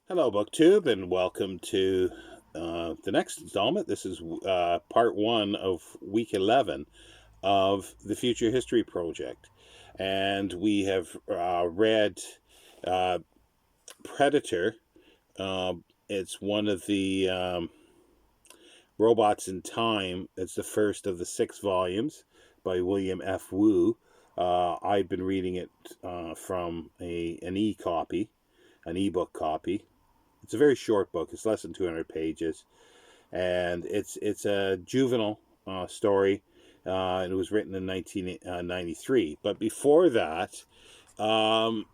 Hello, BookTube, and welcome to the next installment. This is part one of week 11 of the Future History Project. And we have read uh, Predator. It's one of the Robots in Time. It's the first of the 6 volumes by William F. Wu. I've been reading it from an e-copy, an ebook copy. It's a very short book. It's less than 200 pages, and it's a juvenile story. And it was written in 1993. But before that, um,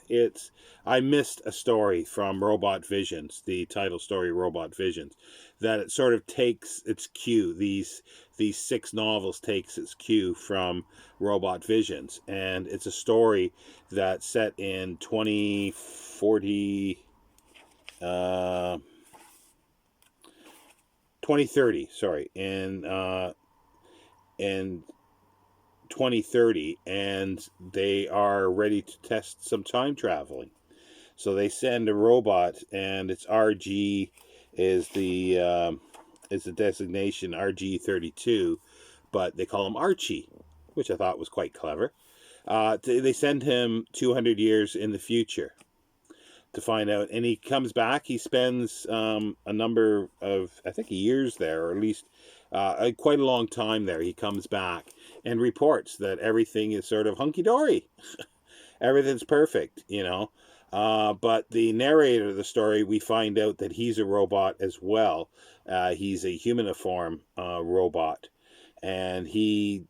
it's I missed a story from Robot Visions, the title story Robot Visions, that it sort of takes its cue. These 6 novels takes its cue from Robot Visions, and it's a story that's set in 2040. Uh, 2030, sorry, in 2030, and they are ready to test some time traveling. So they send a robot, and it's RG is the designation, RG32, but they call him Archie, which I thought was quite clever. They send him 200 years in the future to find out, and he comes back. He spends a number of, I think, years there, or at least quite a long time there. He comes back and reports that everything is sort of hunky-dory. Everything's perfect. But the narrator of the story, we find out that he's a robot as well. He's a humaniform robot, and he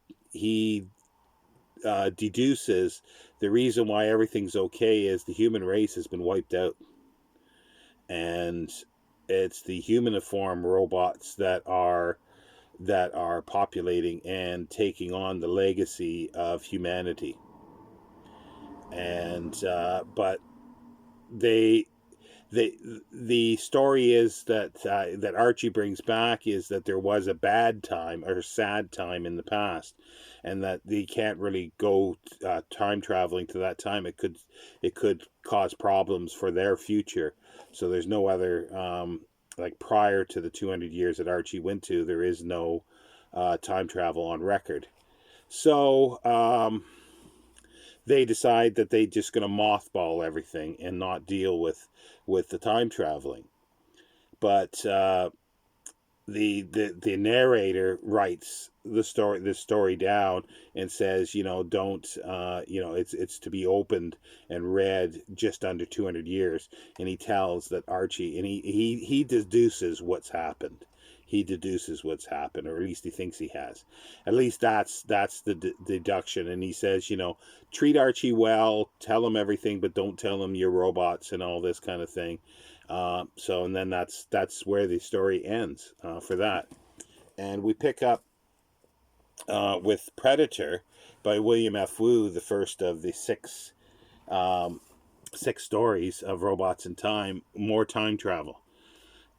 deduces the reason why everything's okay is the human race has been wiped out, and it's the humaniform robots that are populating and taking on the legacy of humanity. And but they they the story is that Archie brings back is that there was a bad time or sad time in the past, and that they can't really go time traveling to that time. It could cause problems for their future. So there's no other like prior to the 200 years that Archie went to. There is no time travel on record. So they decide that they just going to mothball everything and not deal with the time traveling. But the narrator writes this story down and says, don't it's to be opened and read just under 200 years. And he tells that Archie, and he deduces what's happened. He deduces what's happened, or at least he thinks he has. At least that's the deduction. And he says, treat Archie well, tell him everything, but don't tell him you're robots and all this kind of thing. And then that's where the story ends for that. And we pick up with Predator by William F. Wu, the first of the six stories of Robots in Time, more time travel.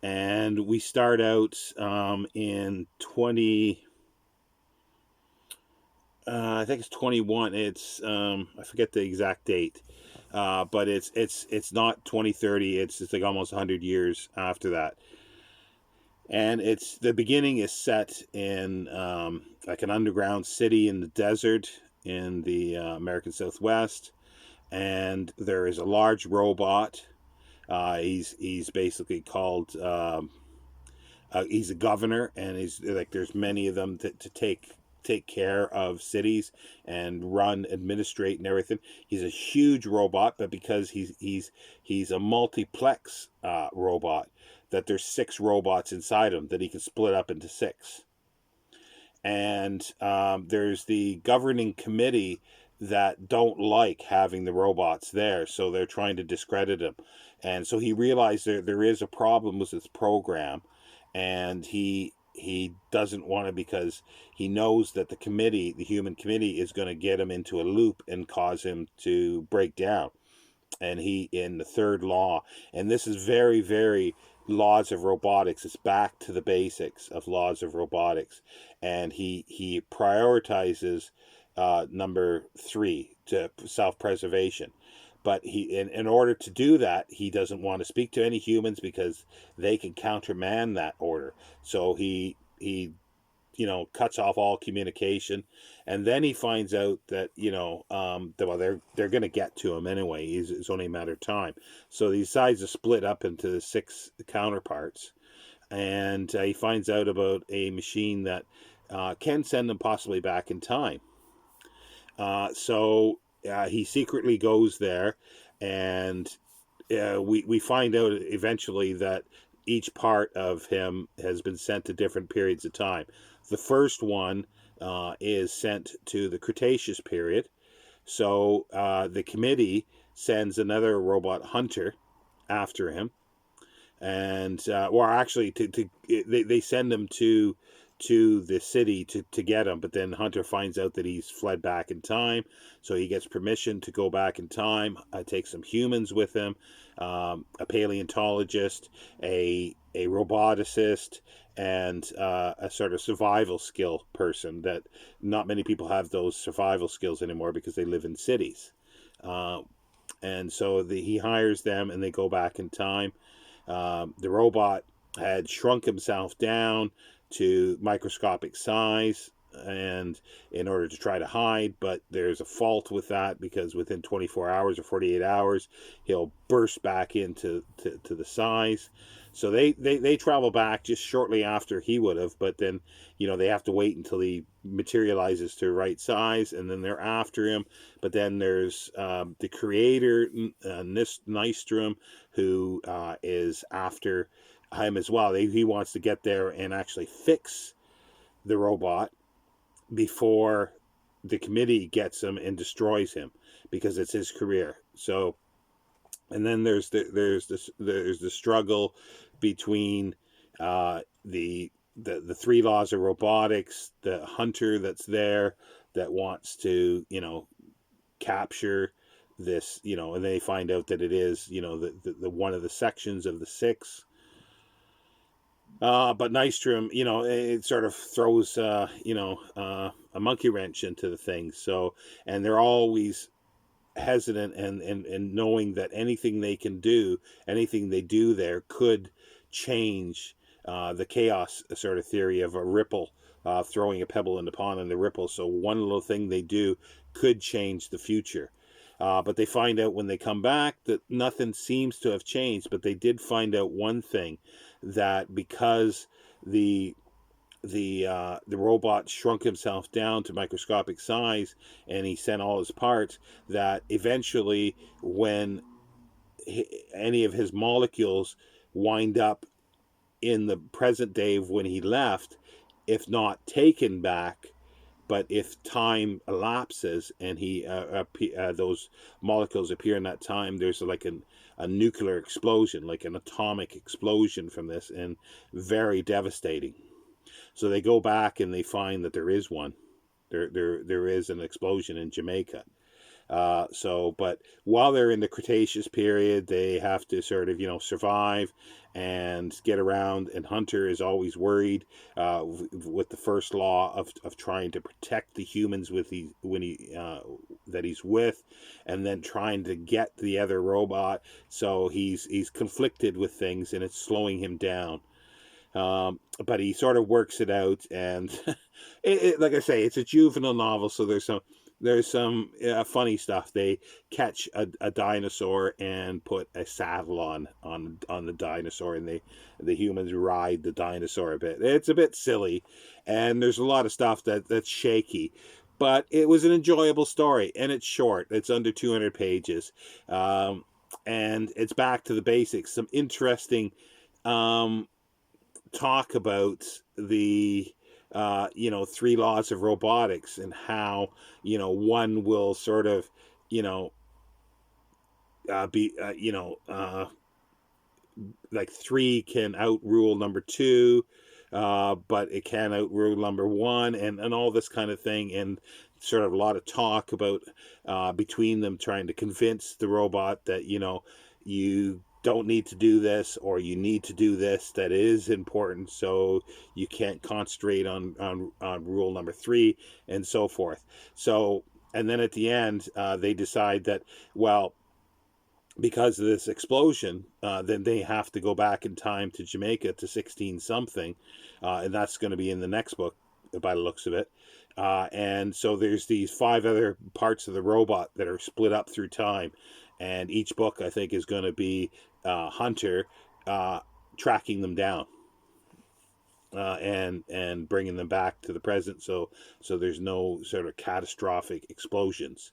And we start out in 20. I think it's 21. It's I forget the exact date, but it's not 2030. It's like almost 100 years after that, and it's the beginning is set in like an underground city in the desert in the American Southwest, and there is a large robot. He's basically called. He's a governor, and he's like there's many of them to take care of cities and run, administrate, and everything. He's a huge robot, but because he's a multiplex robot, that there's 6 robots inside him that he can split up into 6. And there's the governing committee that don't like having the robots there, so they're trying to discredit him. And so he realized there is a problem with this program, and he doesn't want to, because he knows that the human committee, is going to get him into a loop and cause him to break down. And he in the third law, and this is very, very laws of robotics. It's back to the basics of laws of robotics, and he prioritizes number 3 to self-preservation. But in order to do that, he doesn't want to speak to any humans because they can countermand that order. So he cuts off all communication, and then he finds out that well, they're going to get to him anyway. It's only a matter of time. So he decides to split up into the 6 counterparts, and he finds out about a machine that can send him possibly back in time. So he secretly goes there, and we find out eventually that each part of him has been sent to different periods of time. The first one is sent to the Cretaceous period. So the committee sends another robot hunter after him, and or actually they send him to the city to get him, but then Hunter finds out that he's fled back in time, so he gets permission to go back in time, take some humans with him, a paleontologist, a roboticist, and a sort of survival skill person. That not many people have those survival skills anymore because they live in cities, and so he hires them, and they go back in time. The robot had shrunk himself down to microscopic size, and in order to try to hide, but there's a fault with that because within 24 hours or 48 hours he'll burst back into to the size. So they travel back just shortly after he would have, but then they have to wait until he materializes to the right size, and then they're after him. But then there's the creator, Nystrom, who is after him as well. He wants to get there and actually fix the robot before the committee gets him and destroys him, because it's his career. So, and then there's the struggle between the 3 laws of robotics, the hunter that's there that wants to capture this, and they find out that it is the one of the sections of the 6. But Nystrom, it sort of throws, a monkey wrench into the thing. So, and they're always hesitant and knowing that anything they do there could change the chaos sort of theory of a ripple, throwing a pebble in the pond and the ripple. So one little thing they do could change the future. But they find out when they come back that nothing seems to have changed. But they did find out one thing, that because the robot shrunk himself down to microscopic size and he sent all his parts, that eventually when any of his molecules wind up in the present day of when he left, if not taken back, but if time elapses and those molecules appear in that time, there's like a nuclear explosion, like an atomic explosion from this, and very devastating. So they go back and they find that there is one. There is an explosion in Jamaica. But while they're in the Cretaceous period, they have to sort of, survive and get around. And Hunter is always worried with the first law of trying to protect the humans that he's with, and then trying to get the other robot. So he's conflicted with things, and it's slowing him down. But he sort of works it out, and like I say, it's a juvenile novel, so there's some funny stuff. They catch a dinosaur and put a saddle on the dinosaur, and the humans ride the dinosaur a bit. It's a bit silly, and there's a lot of stuff that's shaky, but it was an enjoyable story, and it's short. It's under 200 pages, and it's back to the basics. Some interesting talk about the 3 laws of robotics, and how one will sort of be like 3 can outrule number 2, but it can outrule number 1, and all this kind of thing, and sort of a lot of talk about between them trying to convince the robot that you don't need to do this, or you need to do this, that is important, so you can't concentrate on rule number 3, and so forth. So, and then at the end, they decide that, well, because of this explosion, then they have to go back in time to Jamaica to 16 something, and that's going to be in the next book by the looks of it. And so there's these 5 other parts of the robot that are split up through time, and each book I think is going to be Hunter tracking them down. And bringing them back to the present, so there's no sort of catastrophic explosions.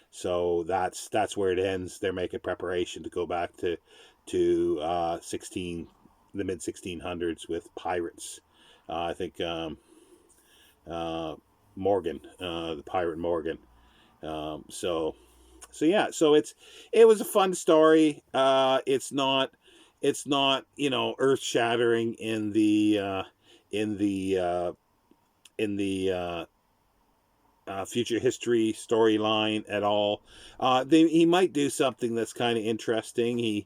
So that's where it ends. They're making preparation to go back to the mid 1600s with pirates. I think Morgan, the pirate Morgan. So yeah. So it was a fun story. It's not earth shattering in in the uh, the future history storyline at all. He might do something that's kind of interesting.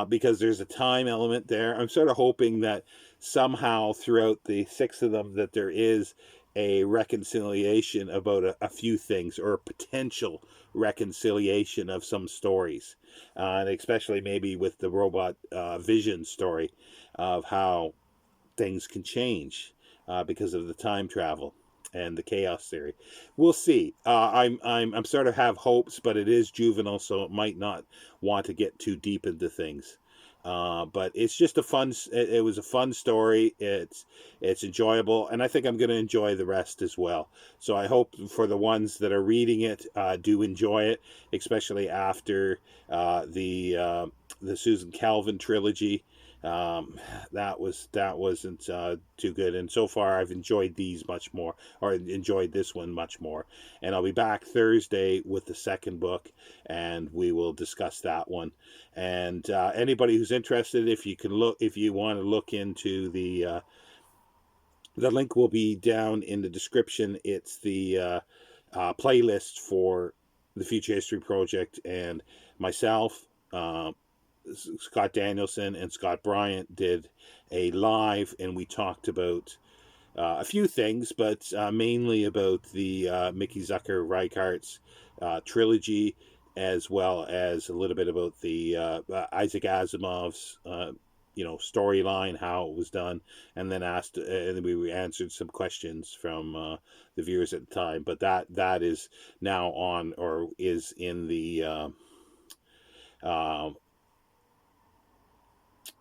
Because there's a time element there. I'm sort of hoping that somehow throughout the 6 of them that there is a reconciliation about a few things, or a potential reconciliation of some stories, and especially maybe with the robot Vision story of how things can change because of the time travel and the chaos theory. We'll see. I'm sort of have hopes, but it is juvenile, so it might not want to get too deep into things. But it's just a fun. It was a fun story. It's enjoyable, and I think I'm going to enjoy the rest as well. So I hope for the ones that are reading it do enjoy it, especially after the Susan Calvin trilogy. That wasn't too good, and so far I've enjoyed these much more, or enjoyed this one much more. And I'll be back Thursday with the second book, and we will discuss that one. And anybody who's interested, if you want to look into the link will be down in the description. It's the playlist for the Future History Project, and myself, Scott Danielson and Scott Bryant did a live, and we talked about a few things, but mainly about the Mickey Zucker Reichardt's trilogy, as well as a little bit about the Isaac Asimov's storyline, how it was done, and then and then we answered some questions from the viewers at the time. But that is now on, or is in the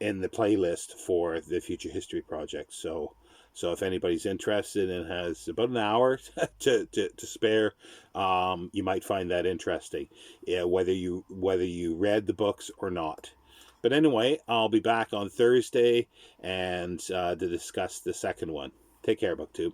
playlist for the Future History Project. So if anybody's interested and has about an hour to spare, you might find that interesting, whether you read the books or not. But anyway, I'll be back on Thursday and to discuss the second one. Take care, BookTube.